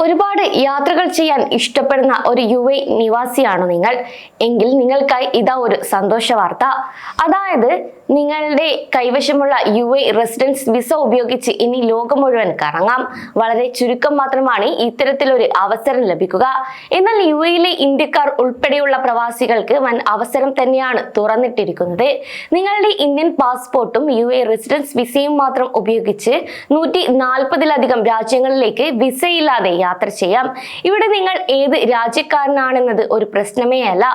ഒരുപാട് യാത്രകൾ ചെയ്യാൻ ഇഷ്ടപ്പെടുന്ന ഒരു UAE നിവാസിയാണോ നിങ്ങൾ? എങ്കിൽ നിങ്ങൾക്കായി ഇതാ ഒരു സന്തോഷ വാർത്ത. അതായത് നിങ്ങളുടെ കൈവശമുള്ള UAE റെസിഡൻസ് വിസ ഉപയോഗിച്ച് ഇനി ലോകം മുഴുവൻ കറങ്ങാം. വളരെ ചുരുക്കം മാത്രമാണ് ഇത്തരത്തിലൊരു അവസരം ലഭിക്കുക. എന്നാൽ UAEയിലെ ഇന്ത്യക്കാർ ഉൾപ്പെടെയുള്ള പ്രവാസികൾക്ക് വൻ അവസരം തന്നെയാണ് തുറന്നിട്ടിരിക്കുന്നത്. നിങ്ങളുടെ ഇന്ത്യൻ പാസ്പോർട്ടും UAE റെസിഡൻസ് വിസയും മാത്രം ഉപയോഗിച്ച് 140-ലധികം രാജ്യങ്ങളിലേക്ക് വിസയില്ലാതെ യാത്ര ചെയ്യാം. ഇവിടെ നിങ്ങൾ ഏത് രാജ്യക്കാരനാണെന്നത് ഒരു പ്രശ്നമേ അല്ല.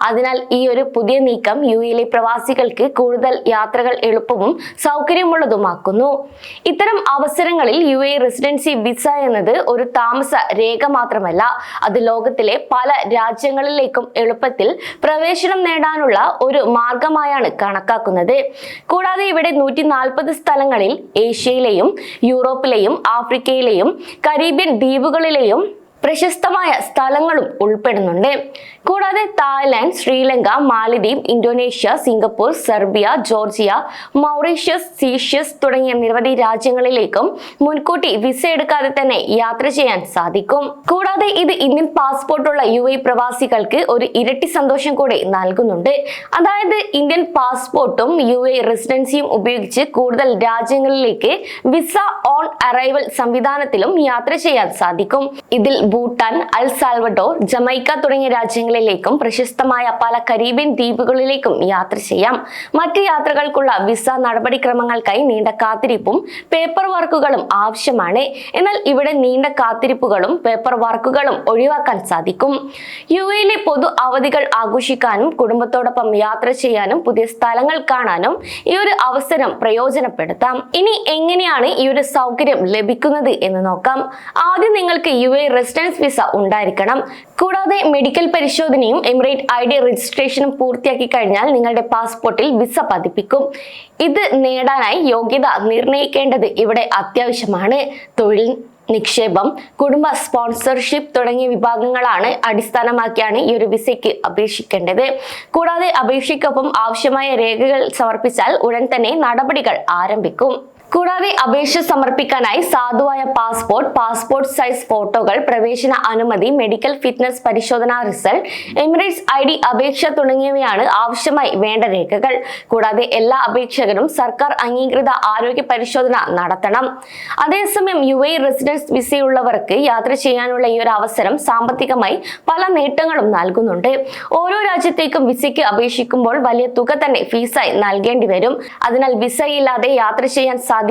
അതിനാൽ ഈ ഒരു പുതിയ നീക്കം UAEയിലെ പ്രവാസികൾക്ക് കൂടുതൽ യാത്രകൾ എളുപ്പവും സൗകര്യമുള്ളതുമാക്കുന്നു. ഇത്തരം അവസരങ്ങളിൽ UAE റെസിഡൻസി വിസ എന്നത് ഒരു താമസ രേഖ മാത്രമല്ല, അത് ലോകത്തിലെ പല രാജ്യങ്ങളിലേക്കും എളുപ്പത്തിൽ പ്രവേശനം നേടാനുള്ള ഒരു മാർഗമായാണ് കണക്കാക്കുന്നത്. കൂടാതെ ഇവിടെ 140 സ്ഥലങ്ങളിൽ ഏഷ്യയിലെയും യൂറോപ്പിലെയും ആഫ്രിക്കയിലെയും കരീബിയൻ ദ്വീപുകളിലെയും പ്രശസ്തമായ സ്ഥലങ്ങളും ഉൾപ്പെടുന്നുണ്ട്. കൂടാതെ Thailand, Sri Lanka, Maldives, Indonesia, Singapore, Serbia, Georgia, Mauritius, സീഷ്യസ് തുടങ്ങിയ നിരവധി രാജ്യങ്ങളിലേക്കും മുൻകൂട്ടി വിസ എടുക്കാതെ തന്നെ യാത്ര ചെയ്യാൻ സാധിക്കും. കൂടാതെ ഇത് ഇന്ത്യൻ പാസ്പോർട്ടുള്ള UAE പ്രവാസികൾക്ക് ഒരു ഇരട്ടി സന്തോഷം കൂടെ നൽകുന്നുണ്ട്. അതായത് ഇന്ത്യൻ പാസ്പോർട്ടും UAE റെസിഡൻസിയും ഉപയോഗിച്ച് കൂടുതൽ രാജ്യങ്ങളിലേക്ക് വിസ ഓൺ അറൈവൽ സംവിധാനത്തിലും യാത്ര ചെയ്യാൻ സാധിക്കും. ഇതിൽ ഭൂട്ടാൻ, അൽ സാൽവഡോർ, ജമൈക്ക തുടങ്ങിയ രാജ്യങ്ങളിലേക്കും പ്രശസ്തമായ പല കരീബിയൻ ദ്വീപുകളിലേക്കും യാത്ര ചെയ്യാം. മറ്റ് യാത്രകൾക്കുള്ള വിസ നടപടിക്രമങ്ങൾക്കായി നീണ്ട കാത്തിരിപ്പും പേപ്പർ വർക്കുകളും ആവശ്യമാണ്. എന്നാൽ ഇവിടെ നീണ്ട കാത്തിരിപ്പുകളും പേപ്പർ വർക്കുകളും ഒഴിവാക്കാൻ സാധിക്കും. UAEയിലെ പൊതു അവധികൾ ആഘോഷിക്കാനും കുടുംബത്തോടൊപ്പം യാത്ര ചെയ്യാനും പുതിയ സ്ഥലങ്ങൾ കാണാനും ഈ ഒരു അവസരം പ്രയോജനപ്പെടുത്താം. ഇനി എങ്ങനെയാണ് ഈ ഒരു സൗകര്യം ലഭിക്കുന്നത് എന്ന് നോക്കാം. ആദ്യം നിങ്ങൾക്ക് UAE റെസിഡൻസ് വിസ ഉണ്ടായിരിക്കണം. കൂടാതെ മെഡിക്കൽ പരിശോധനയും എമിറേറ്റ് ID രജിസ്ട്രേഷനും പൂർത്തിയാക്കി കഴിഞ്ഞാൽ നിങ്ങളുടെ പാസ്പോർട്ടിൽ വിസ പതിപ്പിക്കും. ഇത് നേടാനായി യോഗ്യത നിർണ്ണയിക്കേണ്ടത് ഇവിടെ അത്യാവശ്യമാണ്. തൊഴിൽ, നിക്ഷേപം, കുടുംബ സ്പോൺസർഷിപ്പ് തുടങ്ങിയ വിഭാഗങ്ങളാണ് അടിസ്ഥാനമാക്കിയാണ് ഈ ഒരു വിസയ്ക്ക് അപേക്ഷിക്കേണ്ടത്. കൂടാതെ അപേക്ഷയ്ക്കൊപ്പം ആവശ്യമായ രേഖകൾ സമർപ്പിച്ചാൽ ഉടൻ തന്നെ നടപടികൾ ആരംഭിക്കും. കൂടാതെ അപേക്ഷ സമർപ്പിക്കാനായി സാധുവായ പാസ്പോർട്ട് സൈസ് ഫോട്ടോകൾ, പ്രവേശന അനുമതി, മെഡിക്കൽ ഫിറ്റ്നസ് പരിശോധനാ റിസൾട്ട്, എമിറേറ്റ്സ് ID അപേക്ഷ തുടങ്ങിയവയാണ് ആവശ്യമായി വേണ്ട രേഖകൾ. കൂടാതെ എല്ലാ അപേക്ഷകരും സർക്കാർ അംഗീകൃത ആരോഗ്യ പരിശോധന നടത്തണം. അതേസമയം UAE റെസിഡൻസ് വിസയുള്ളവർക്ക് യാത്ര ചെയ്യാനുള്ള ഈ ഒരു അവസരം സാമ്പത്തികമായി പല നേട്ടങ്ങളും നൽകുന്നുണ്ട്. ഓരോ രാജ്യത്തേക്കും വിസയ്ക്ക് അപേക്ഷിക്കുമ്പോൾ വലിയ തുക തന്നെ ഫീസായി നൽകേണ്ടി വരും. അതിനാൽ വിസയില്ലാതെ യാത്ര ചെയ്യാൻ സാധിക്കുമ്പോൾ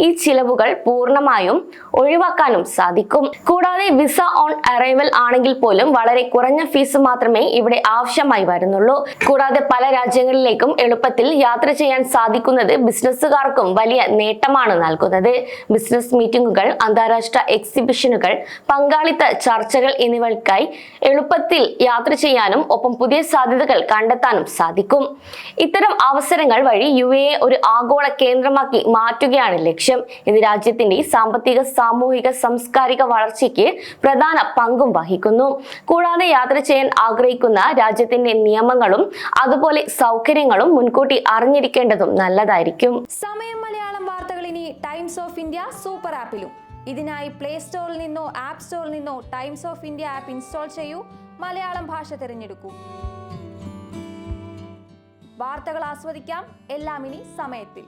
ഈ ചിലവുകൾ പൂർണ്ണമായും ഒഴിവാക്കാനും സാധിക്കും. കൂടാതെ വിസ ഓൺ അറൈവൽ ആണെങ്കിൽ പോലും വളരെ കുറഞ്ഞ ഫീസ് മാത്രമേ ഇവിടെ ആവശ്യമായി വരുന്നുള്ളൂ. കൂടാതെ പല രാജ്യങ്ങളിലേക്കും എളുപ്പത്തിൽ യാത്ര ചെയ്യാൻ സാധിക്കുന്നത് ബിസിനസ്സുകാർക്കും വലിയ നേട്ടമാണ് നൽകുന്നത്. ബിസിനസ് മീറ്റിംഗുകൾ, അന്താരാഷ്ട്ര എക്സിബിഷനുകൾ, പങ്കാളിത്ത ചർച്ചകൾ എന്നിവയ്ക്കായി എളുപ്പത്തിൽ യാത്ര ചെയ്യാനും ഒപ്പം പുതിയ സാധ്യതകൾ കണ്ടെത്താനും സാധിക്കും. ഇത്തരം അവസരങ്ങൾ വഴി UAE ഒരു ആഗോള കേന്ദ്രമാക്കി മാറ്റുകയാണ് ലക്ഷ്യം. ഇത് രാജ്യത്തിന്റെ സാമ്പത്തിക, സാമൂഹിക, സാംസ്കാരിക വളർച്ചയ്ക്ക് പ്രധാന പങ്കും വഹിക്കുന്നു. കൂടാതെ യാത്ര ചെയ്യാൻ ആഗ്രഹിക്കുന്ന രാജ്യത്തിന്റെ നിയമങ്ങളും അതുപോലെ സൗകര്യങ്ങളും മുൻകൂട്ടി അറിഞ്ഞിരിക്കേണ്ടതും നല്ലതായിരിക്കും. സമയം മലയാളം വാർത്തകൾ ഇനി ടൈംസ് ഓഫ് ഇന്ത്യ സൂപ്പർ ആപ്പിലും. ഇതിനായി പ്ലേ സ്റ്റോറിൽ നിന്നോ ആപ്പ് സ്റ്റോറിൽ നിന്നോ times of India app install ചെയ്യൂ. മലയാളം ഭാഷ തിരഞ്ഞെടുക്കൂ. വാർത്തകൾ ആസ്വദിക്കാം. എല്ലാം ഇനി സമയത്തിൽ.